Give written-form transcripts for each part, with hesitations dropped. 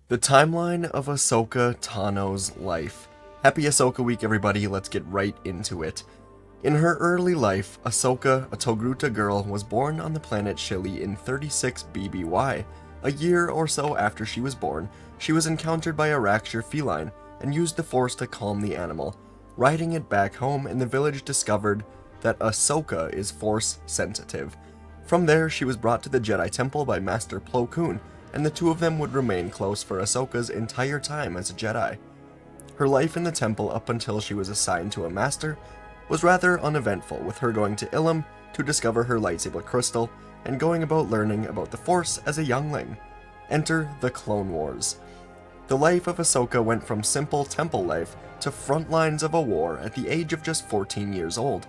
The timeline of Ahsoka Tano's life. Happy Ahsoka Week, everybody. Let's get right into it. In her early life, Ahsoka, a Togruta girl, was born on the planet Shili in 36 BBY. A year or so after she was born, she was encountered by a Rakshur feline and used the Force to calm the animal. Riding it back home in the village discovered that Ahsoka is Force sensitive. From there, she was brought to the Jedi Temple by Master Plo Koon, and the two of them would remain close for Ahsoka's entire time as a Jedi. Her life in the temple up until she was assigned to a master was rather uneventful, with her going to Ilum to discover her lightsaber crystal and going about learning about the Force as a youngling. Enter the Clone Wars. The life of Ahsoka went from simple temple life to front lines of a war at the age of just 14 years old.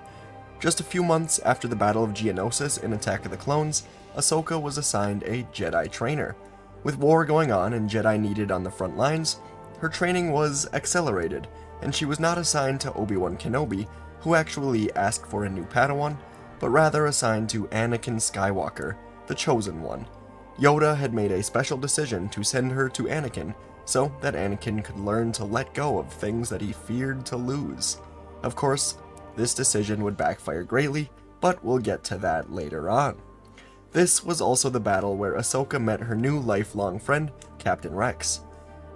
Just a few months after the Battle of Geonosis in Attack of the Clones, Ahsoka was assigned a Jedi trainer. With war going on and Jedi needed on the front lines, her training was accelerated, and she was not assigned to Obi-Wan Kenobi, who actually asked for a new Padawan, but rather assigned to Anakin Skywalker, the Chosen One. Yoda had made a special decision to send her to Anakin, so that Anakin could learn to let go of things that he feared to lose. Of course, this decision would backfire greatly, but we'll get to that later on. This was also the battle where Ahsoka met her new lifelong friend, Captain Rex.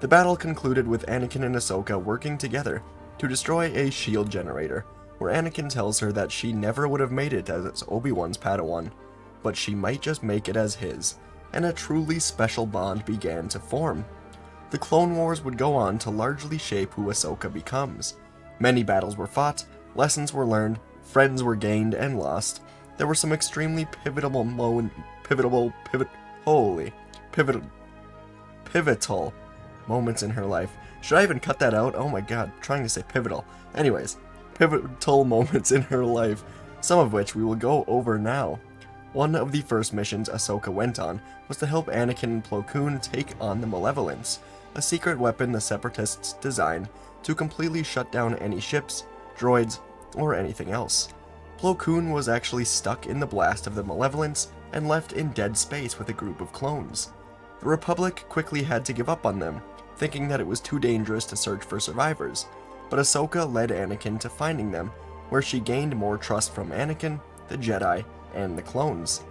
The battle concluded with Anakin and Ahsoka working together to destroy a shield generator, where Anakin tells her that she never would have made it as Obi-Wan's Padawan, but she might just make it as his, and a truly special bond began to form. The Clone Wars would go on to largely shape who Ahsoka becomes. Many battles were fought, lessons were learned, friends were gained and lost. There were some extremely pivotal moments in her life. Should I even cut that out? Oh my god, trying to say pivotal. Anyways, pivotal moments in her life, some of which we will go over now. One of the first missions Ahsoka went on was to help Anakin and Plo Koon take on the Malevolence, a secret weapon the Separatists designed to completely shut down any ships, droids, or anything else. Plo Koon was actually stuck in the blast of the Malevolence and left in dead space with a group of clones. The Republic quickly had to give up on them, thinking that it was too dangerous to search for survivors, but Ahsoka led Anakin to finding them, where she gained more trust from Anakin, the Jedi, and the clones.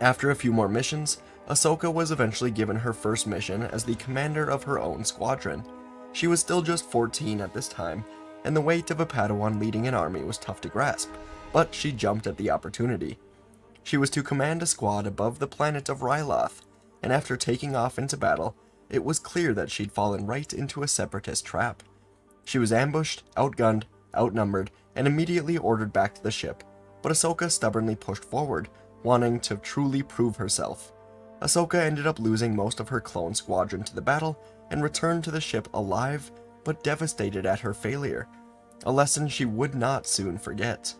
After a few more missions, Ahsoka was eventually given her first mission as the commander of her own squadron. She was still just 14 at this time, and the weight of a Padawan leading an army was tough to grasp, but she jumped at the opportunity. She was to command a squad above the planet of Ryloth, and after taking off into battle, it was clear that she'd fallen right into a Separatist trap. She was ambushed, outgunned, outnumbered, and immediately ordered back to the ship, but Ahsoka stubbornly pushed forward, wanting to truly prove herself. Ahsoka ended up losing most of her clone squadron to the battle, and returned to the ship alive, but devastated at her failure, a lesson she would not soon forget.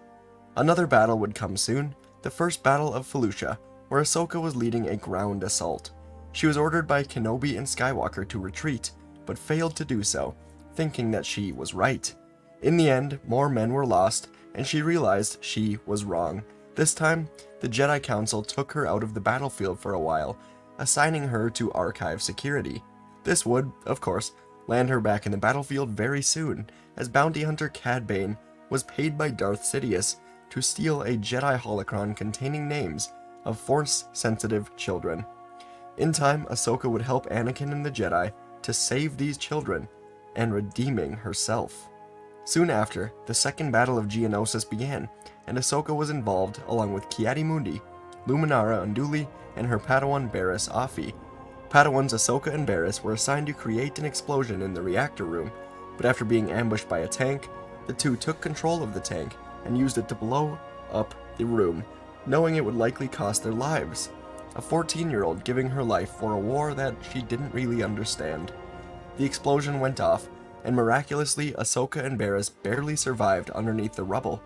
Another battle would come soon, the first Battle of Felucia, where Ahsoka was leading a ground assault. She was ordered by Kenobi and Skywalker to retreat, but failed to do so, thinking that she was right. In the end, more men were lost, and she realized she was wrong. This time, the Jedi Council took her out of the battlefield for a while, assigning her to archive security. This would, of course, land her back in the battlefield very soon, as bounty hunter Cad Bane was paid by Darth Sidious to steal a Jedi holocron containing names of Force-sensitive children. In time, Ahsoka would help Anakin and the Jedi to save these children, and redeeming herself. Soon after, the Second Battle of Geonosis began, and Ahsoka was involved along with Ki-Adi-Mundi, Luminara Unduli, and her Padawan Barriss Offee. Padawans Ahsoka and Barriss were assigned to create an explosion in the reactor room, but after being ambushed by a tank, the two took control of the tank and used it to blow up the room, knowing it would likely cost their lives. A 14-year-old giving her life for a war that she didn't really understand. The explosion went off, and miraculously Ahsoka and Barriss barely survived underneath the rubble.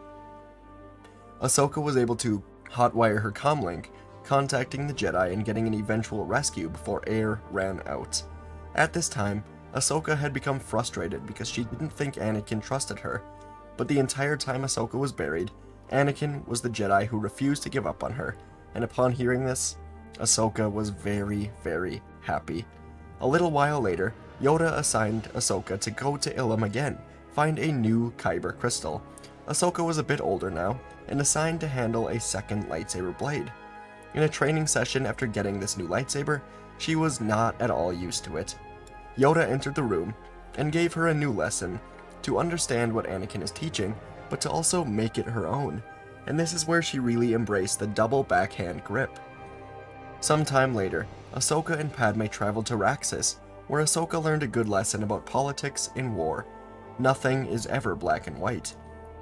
Ahsoka was able to hotwire her comlink, contacting the Jedi and getting an eventual rescue before air ran out. At this time, Ahsoka had become frustrated because she didn't think Anakin trusted her, but the entire time Ahsoka was buried, Anakin was the Jedi who refused to give up on her, and upon hearing this, Ahsoka was very, very happy. A little while later, Yoda assigned Ahsoka to go to Ilum again, find a new Kyber crystal. Ahsoka was a bit older now, and assigned to handle a second lightsaber blade. In a training session after getting this new lightsaber, she was not at all used to it. Yoda entered the room and gave her a new lesson to understand what Anakin is teaching, but to also make it her own, and this is where she really embraced the double backhand grip. Sometime later, Ahsoka and Padme traveled to Raxus, where Ahsoka learned a good lesson about politics in war. Nothing is ever black and white.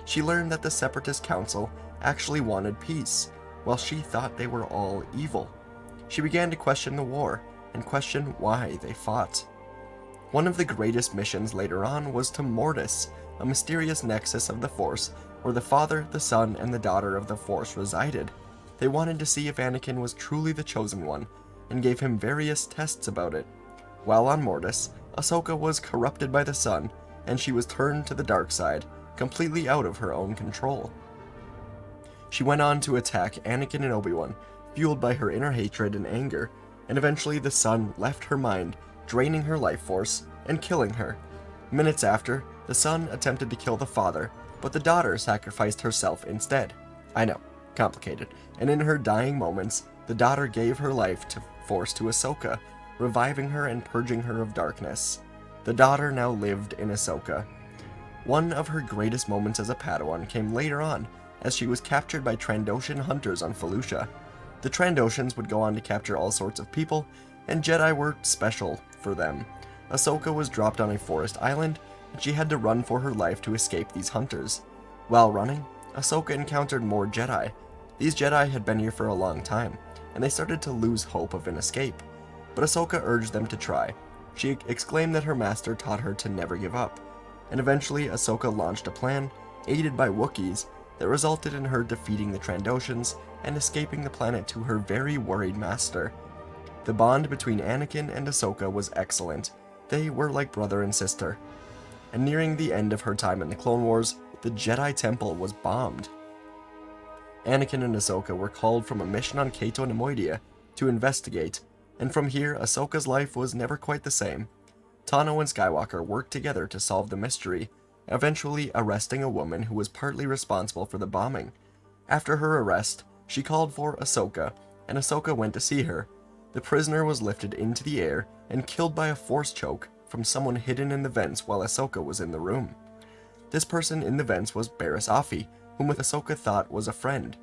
She learned that the Separatist Council actually wanted peace, while she thought they were all evil. She began to question the war, and question why they fought. One of the greatest missions later on was to Mortis, a mysterious nexus of the Force, where the Father, the Son, and the Daughter of the Force resided. They wanted to see if Anakin was truly the Chosen One, and gave him various tests about it. While on Mortis, Ahsoka was corrupted by the Sun, and she was turned to the dark side, completely out of her own control. She went on to attack Anakin and Obi-Wan, fueled by her inner hatred and anger, and eventually the Sun left her mind, draining her life force and killing her. Minutes after, the Son attempted to kill the Father, but the daughter sacrificed herself instead. I know, complicated, and in her dying moments, the daughter gave her life to Force to Ahsoka, reviving her and purging her of darkness. The daughter now lived in Ahsoka. One of her greatest moments as a Padawan came later on, as she was captured by Trandoshan hunters on Felucia. The Trandoshans would go on to capture all sorts of people, and Jedi were special for them. Ahsoka was dropped on a forest island, and she had to run for her life to escape these hunters. While running, Ahsoka encountered more Jedi. These Jedi had been here for a long time, and they started to lose hope of an escape. But Ahsoka urged them to try. She exclaimed that her master taught her to never give up, and eventually Ahsoka launched a plan, aided by Wookiees, that resulted in her defeating the Trandoshans and escaping the planet to her very worried master. The bond between Anakin and Ahsoka was excellent. They were like brother and sister. And nearing the end of her time in the Clone Wars, the Jedi Temple was bombed. Anakin and Ahsoka were called from a mission on Cato Nemoidia to investigate, and from here Ahsoka's life was never quite the same. Tano and Skywalker worked together to solve the mystery, eventually arresting a woman who was partly responsible for the bombing. After her arrest, she called for Ahsoka, and Ahsoka went to see her. The prisoner was lifted into the air and killed by a force choke from someone hidden in the vents while Ahsoka was in the room. This person in the vents was Barriss Offee, whom Ahsoka thought was a friend.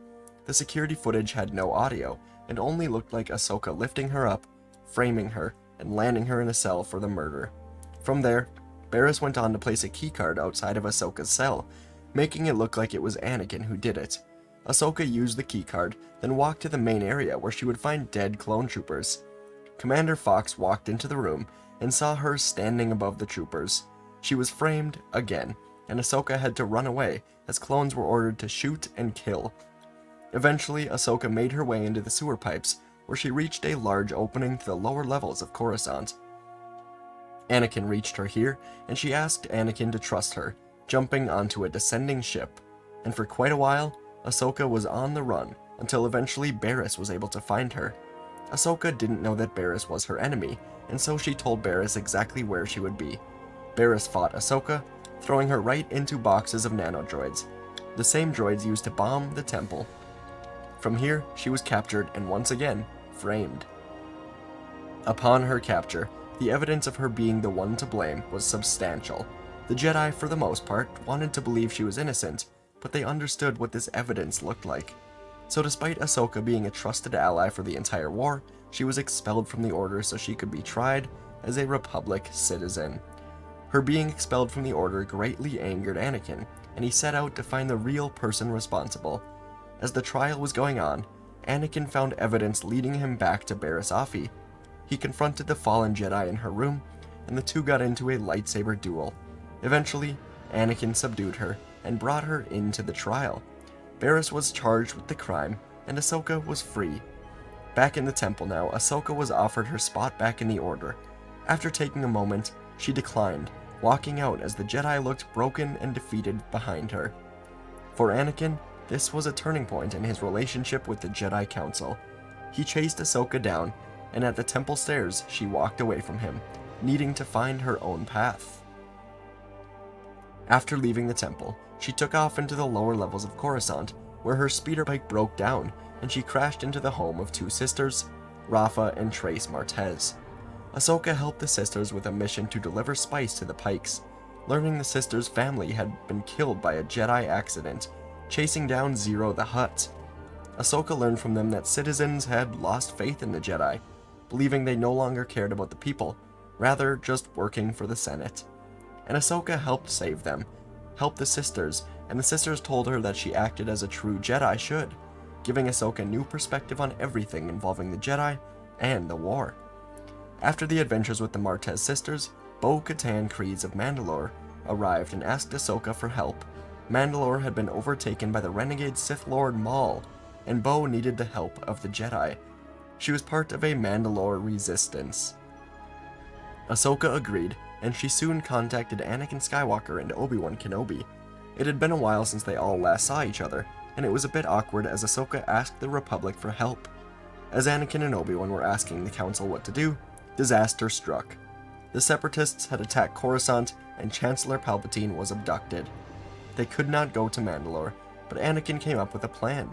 The security footage had no audio, and only looked like Ahsoka lifting her up, framing her, and landing her in a cell for the murder. From there, Barriss went on to place a keycard outside of Ahsoka's cell, making it look like it was Anakin who did it. Ahsoka used the keycard, then walked to the main area where she would find dead clone troopers. Commander Fox walked into the room and saw her standing above the troopers. She was framed again, and Ahsoka had to run away as clones were ordered to shoot and kill. Eventually, Ahsoka made her way into the sewer pipes, where she reached a large opening to the lower levels of Coruscant. Anakin reached her here, and she asked Anakin to trust her, jumping onto a descending ship. And for quite a while, Ahsoka was on the run, until eventually Barriss was able to find her. Ahsoka didn't know that Barriss was her enemy, and so she told Barriss exactly where she would be. Barriss fought Ahsoka, throwing her right into boxes of nanodroids, the same droids used to bomb the temple. From here, she was captured and once again, framed. Upon her capture, the evidence of her being the one to blame was substantial. The Jedi, for the most part, wanted to believe she was innocent, but they understood what this evidence looked like. So despite Ahsoka being a trusted ally for the entire war, she was expelled from the Order so she could be tried as a Republic citizen. Her being expelled from the Order greatly angered Anakin, and he set out to find the real person responsible. As the trial was going on, Anakin found evidence leading him back to Barriss Offee. He confronted the fallen Jedi in her room, and the two got into a lightsaber duel. Eventually, Anakin subdued her and brought her into the trial. Barriss was charged with the crime, and Ahsoka was free. Back in the temple now, Ahsoka was offered her spot back in the Order. After taking a moment, she declined, walking out as the Jedi looked broken and defeated behind her. For Anakin, this was a turning point in his relationship with the Jedi Council. He chased Ahsoka down and at the temple stairs she walked away from him, needing to find her own path. After leaving the temple, she took off into the lower levels of Coruscant, where her speeder bike broke down and she crashed into the home of two sisters, Rafa and Trace Martez. Ahsoka helped the sisters with a mission to deliver spice to the Pikes, learning the sisters' family had been killed by a Jedi accident, chasing down Zero the Hutt. Ahsoka learned from them that citizens had lost faith in the Jedi, believing they no longer cared about the people, rather just working for the Senate. And Ahsoka helped save them, helped the sisters, and the sisters told her that she acted as a true Jedi should, giving Ahsoka new perspective on everything involving the Jedi and the war. After the adventures with the Martez sisters, Bo-Katan Kryze of Mandalore arrived and asked Ahsoka for help. Mandalore had been overtaken by the renegade Sith Lord Maul, and Bo needed the help of the Jedi. She was part of a Mandalore resistance. Ahsoka agreed, and she soon contacted Anakin Skywalker and Obi-Wan Kenobi. It had been a while since they all last saw each other, and it was a bit awkward as Ahsoka asked the Republic for help. As Anakin and Obi-Wan were asking the Council what to do, disaster struck. The Separatists had attacked Coruscant, and Chancellor Palpatine was abducted. They could not go to Mandalore, but Anakin came up with a plan.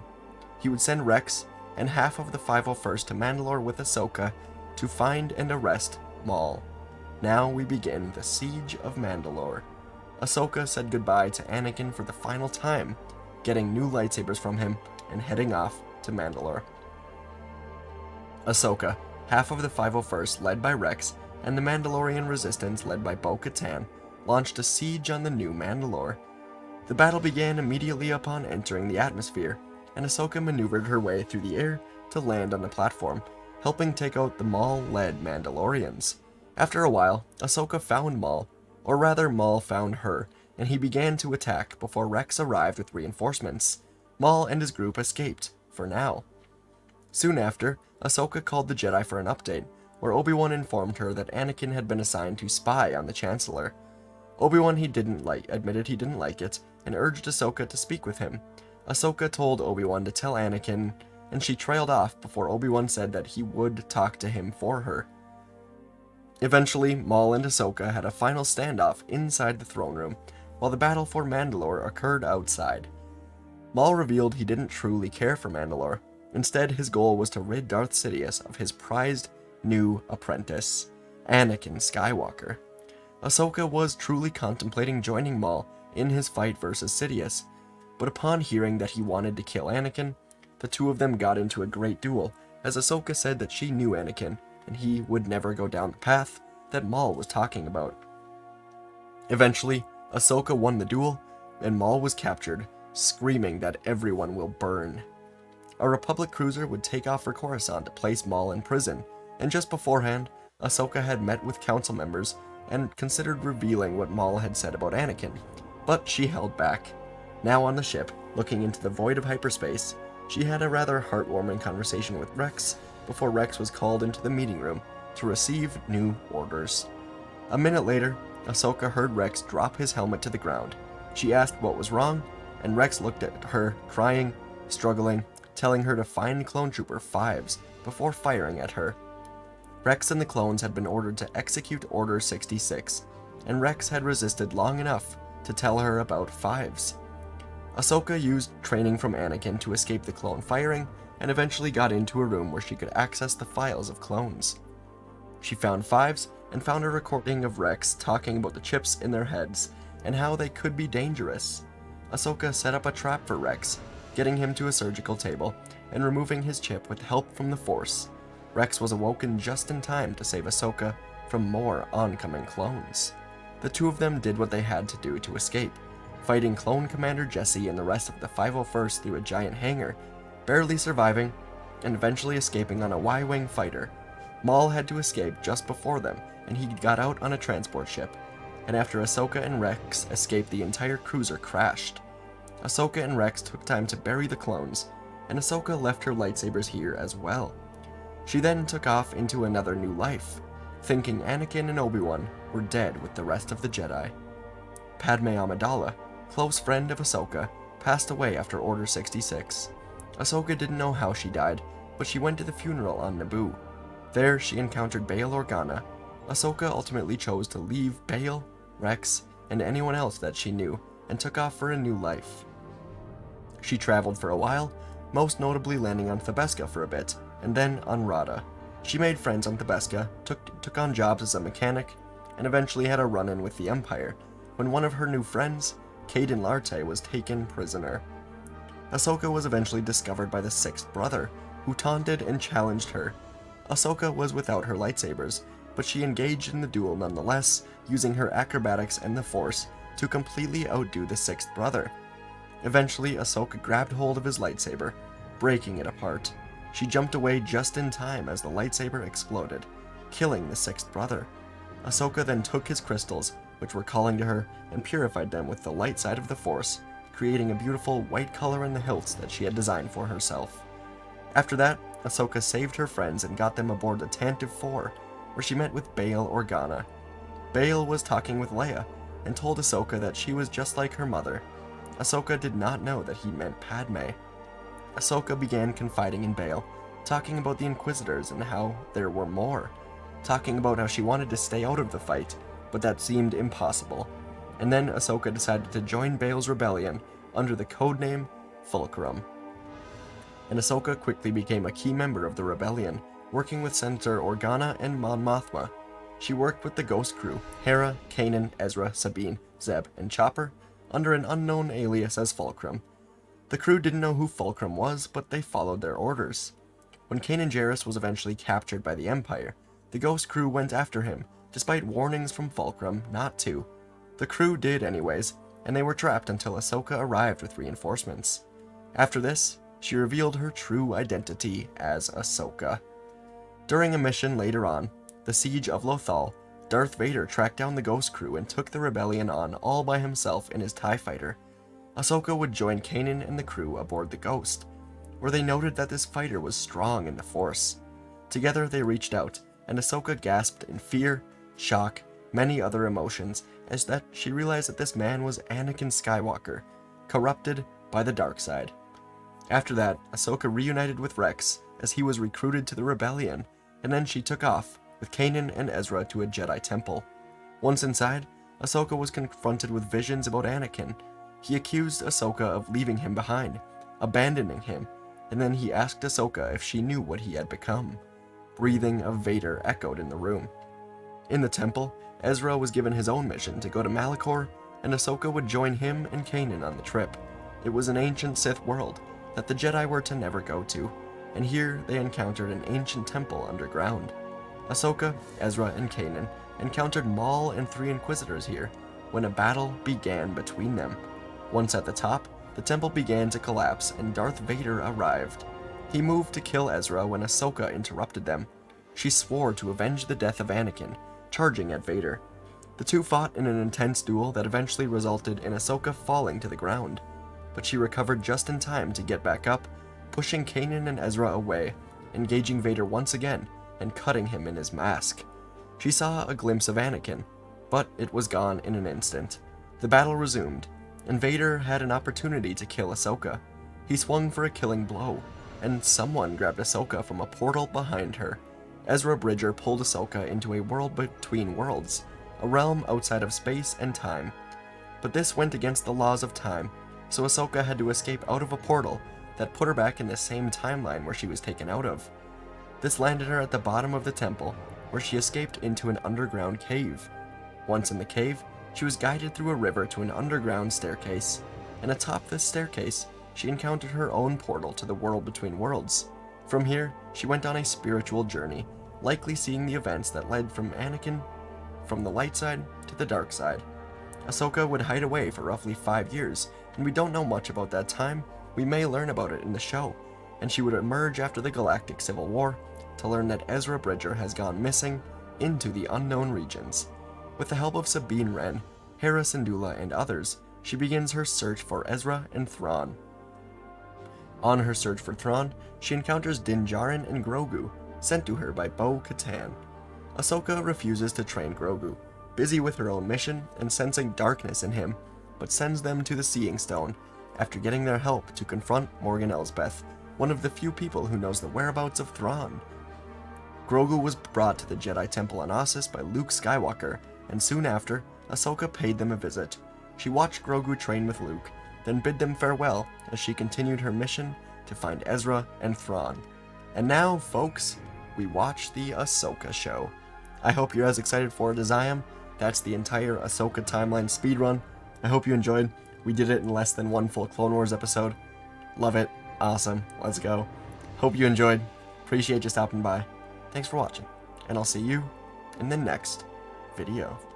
He would send Rex and half of the 501st to Mandalore with Ahsoka to find and arrest Maul. Now we begin the Siege of Mandalore. Ahsoka said goodbye to Anakin for the final time, getting new lightsabers from him and heading off to Mandalore. Ahsoka, half of the 501st led by Rex, and the Mandalorian resistance led by Bo-Katan, launched a siege on the new Mandalore. The battle began immediately upon entering the atmosphere, and Ahsoka maneuvered her way through the air to land on the platform, helping take out the Maul-led Mandalorians. After a while, Ahsoka found Maul, or rather Maul found her, and he began to attack before Rex arrived with reinforcements. Maul and his group escaped, for now. Soon after, Ahsoka called the Jedi for an update, where Obi-Wan informed her that Anakin had been assigned to spy on the Chancellor. Obi-Wan admitted he didn't like it, and urged Ahsoka to speak with him. Ahsoka told Obi-Wan to tell Anakin, and she trailed off before Obi-Wan said that he would talk to him for her. Eventually, Maul and Ahsoka had a final standoff inside the throne room, while the battle for Mandalore occurred outside. Maul revealed he didn't truly care for Mandalore. Instead, his goal was to rid Darth Sidious of his prized new apprentice, Anakin Skywalker. Ahsoka was truly contemplating joining Maul in his fight versus Sidious, but upon hearing that he wanted to kill Anakin, the two of them got into a great duel, as Ahsoka said that she knew Anakin, and he would never go down the path that Maul was talking about. Eventually, Ahsoka won the duel, and Maul was captured, screaming that everyone will burn. A Republic cruiser would take off for Coruscant to place Maul in prison, and just beforehand, Ahsoka had met with council members and considered revealing what Maul had said about Anakin, but she held back. Now on the ship, looking into the void of hyperspace, she had a rather heartwarming conversation with Rex before Rex was called into the meeting room to receive new orders. A minute later, Ahsoka heard Rex drop his helmet to the ground. She asked what was wrong, and Rex looked at her, crying, struggling, telling her to find Clone Trooper 5s before firing at her. Rex and the clones had been ordered to execute Order 66, and Rex had resisted long enough to tell her about 5s. Ahsoka used training from Anakin to escape the clone firing, and eventually got into a room where she could access the files of clones. She found 5s, and found a recording of Rex talking about the chips in their heads, and how they could be dangerous. Ahsoka set up a trap for Rex, getting him to a surgical table, and removing his chip with help from the Force. Rex was awoken just in time to save Ahsoka from more oncoming clones. The two of them did what they had to do to escape, fighting Clone Commander Jesse and the rest of the 501st through a giant hangar, barely surviving, and eventually escaping on a Y-Wing fighter. Maul had to escape just before them, and he got out on a transport ship, and after Ahsoka and Rex escaped, the entire cruiser crashed. Ahsoka and Rex took time to bury the clones, and Ahsoka left her lightsabers here as well. She then took off into another new life, thinking Anakin and Obi-Wan were dead with the rest of the Jedi. Padme Amidala, close friend of Ahsoka, passed away after Order 66. Ahsoka didn't know how she died, but she went to the funeral on Naboo. There, she encountered Bail Organa. Ahsoka ultimately chose to leave Bail, Rex, and anyone else that she knew, and took off for a new life. She traveled for a while, most notably landing on Thebeska for a bit, and then on Rada. She made friends on Thebeska, took on jobs as a mechanic, and eventually had a run-in with the Empire, when one of her new friends, Caden Larte, was taken prisoner. Ahsoka was eventually discovered by the sixth brother, who taunted and challenged her. Ahsoka was without her lightsabers, but she engaged in the duel nonetheless, using her acrobatics and the Force to completely outdo the sixth brother. Eventually, Ahsoka grabbed hold of his lightsaber, breaking it apart. She jumped away just in time as the lightsaber exploded, killing the sixth brother. Ahsoka then took his crystals, which were calling to her, and purified them with the light side of the Force, creating a beautiful white color in the hilts that she had designed for herself. After that, Ahsoka saved her friends and got them aboard the Tantive 4, where she met with Bail Organa. Bail was talking with Leia, and told Ahsoka that she was just like her mother. Ahsoka did not know that he meant Padme. Ahsoka began confiding in Bail, talking about the Inquisitors and how there were more, talking about how she wanted to stay out of the fight, but that seemed impossible. And then Ahsoka decided to join Bail's rebellion under the codename Fulcrum. And Ahsoka quickly became a key member of the rebellion, working with Senator Organa and Mon Mothma. She worked with the Ghost Crew, Hera, Kanan, Ezra, Sabine, Zeb, and Chopper, under an unknown alias as Fulcrum. The crew didn't know who Fulcrum was, but they followed their orders. When Kanan Jarrus was eventually captured by the Empire, the Ghost Crew went after him, despite warnings from Fulcrum not to. The crew did anyways, and they were trapped until Ahsoka arrived with reinforcements. After this, she revealed her true identity as Ahsoka. During a mission later on, the Siege of Lothal, Darth Vader tracked down the Ghost Crew and took the rebellion on all by himself in his TIE fighter. Ahsoka would join Kanan and the crew aboard the Ghost, where they noted that this fighter was strong in the Force. Together they reached out, and Ahsoka gasped in fear, shock, many other emotions, as that she realized that this man was Anakin Skywalker, corrupted by the dark side. After that, Ahsoka reunited with Rex as he was recruited to the rebellion, and then she took off with Kanan and Ezra to a Jedi temple. Once inside, Ahsoka was confronted with visions about Anakin. He accused Ahsoka of leaving him behind, abandoning him, and then he asked Ahsoka if she knew what he had become. Breathing of Vader echoed in the room. In the temple, Ezra was given his own mission to go to Malachor, and Ahsoka would join him and Kanan on the trip. It was an ancient Sith world that the Jedi were to never go to, and here they encountered an ancient temple underground. Ahsoka, Ezra, and Kanan encountered Maul and 3 Inquisitors here, when a battle began between them. Once at the top, the temple began to collapse and Darth Vader arrived. He moved to kill Ezra when Ahsoka interrupted them. She swore to avenge the death of Anakin, charging at Vader. The two fought in an intense duel that eventually resulted in Ahsoka falling to the ground, but she recovered just in time to get back up, pushing Kanan and Ezra away, engaging Vader once again and cutting him in his mask. She saw a glimpse of Anakin, but it was gone in an instant. The battle resumed, and Vader had an opportunity to kill Ahsoka. He swung for a killing blow, and someone grabbed Ahsoka from a portal behind her. Ezra Bridger pulled Ahsoka into a world between worlds, a realm outside of space and time. But this went against the laws of time, so Ahsoka had to escape out of a portal that put her back in the same timeline where she was taken out of. This landed her at the bottom of the temple, where she escaped into an underground cave. Once in the cave, she was guided through a river to an underground staircase, and atop this staircase, she encountered her own portal to the world between worlds. From here, she went on a spiritual journey, likely seeing the events that led from Anakin from the light side to the dark side. Ahsoka would hide away for roughly 5 years, and we don't know much about that time. We may learn about it in the show, and she would emerge after the Galactic Civil War to learn that Ezra Bridger has gone missing into the unknown regions. With the help of Sabine Wren, Hera Syndulla, and others, she begins her search for Ezra and Thrawn. On her search for Thrawn, she encounters Din Djarin and Grogu, sent to her by Bo-Katan. Ahsoka refuses to train Grogu, busy with her own mission and sensing darkness in him, but sends them to the Seeing Stone after getting their help to confront Morgan Elsbeth, one of the few people who knows the whereabouts of Thrawn. Grogu was brought to the Jedi Temple on Ossus by Luke Skywalker, and soon after, Ahsoka paid them a visit. She watched Grogu train with Luke, then bid them farewell as she continued her mission to find Ezra and Thrawn. And now, folks, we watch the Ahsoka show. I hope you're as excited for it as I am. That's the entire Ahsoka timeline speedrun. I hope you enjoyed. We did it in less than one full Clone Wars episode. Love it. Awesome. Let's go. Hope you enjoyed. Appreciate you stopping by. Thanks for watching, and I'll see you in the next video.